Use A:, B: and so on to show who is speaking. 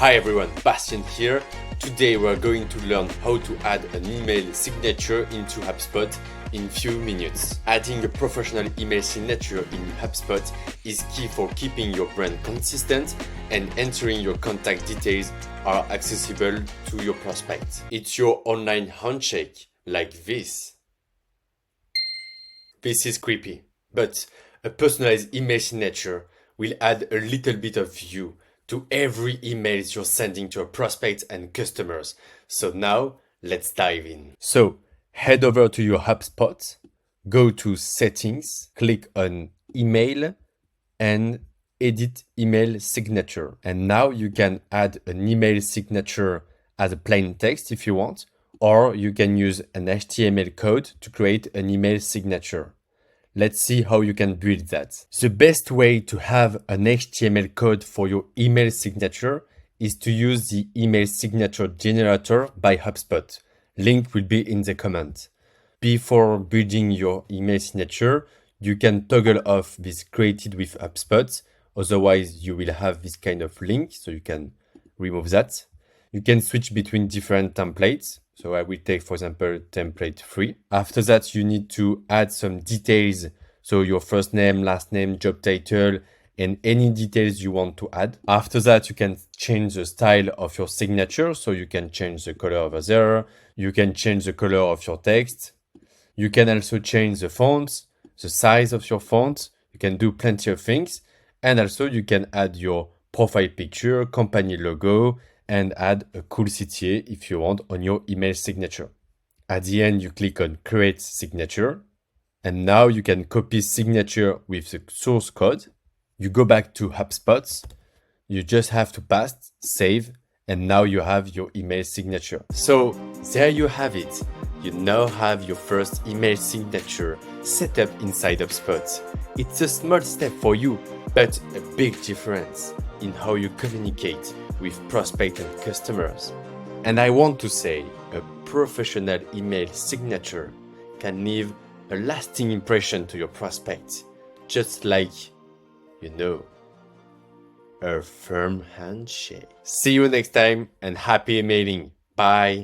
A: Hi everyone, Bastien here. Today we're going to learn how to add an email signature into HubSpot in few minutes. Adding a professional email signature in HubSpot is key for keeping your brand consistent and ensuring your contact details are accessible to your prospects. It's your online handshake like this. This is creepy, but a personalized email signature will add a little bit of you to every email you're sending to your prospects and customers. So now let's dive in. So head over to your HubSpot, go to settings, click on email and edit email signature. And now you can add an email signature as a plain text if you want, or you can use an HTML code to create an email signature. Let's see how you can build that. The best way to have an HTML code for your email signature is to use the email signature generator by HubSpot. Link will be in the comment. Before building your email signature, you can toggle off this created with HubSpot. Otherwise, you will have this kind of link, so you can remove that. You can switch between different templates. So I will take, for example, template 3. After that, you need to add some details. So your first name, last name, job title, and any details you want to add. After that, you can change the style of your signature. So you can change the color over there. You can change the color of your text. You can also change the fonts, the size of your font. You can do plenty of things. And also you can add your profile picture, company logo, and add a cool CTA if you want on your email signature. At the end, you click on Create Signature. And now you can copy signature with the source code. You go back to HubSpot. You just have to paste, save, and now you have your email signature. So there you have it. You now have your first email signature set up inside HubSpot. It's a small step for you, but a big difference in how you communicate with prospects and customers. And I want to say, a professional email signature can leave a lasting impression to your prospects, just like, a firm handshake. See you next time and happy emailing. Bye.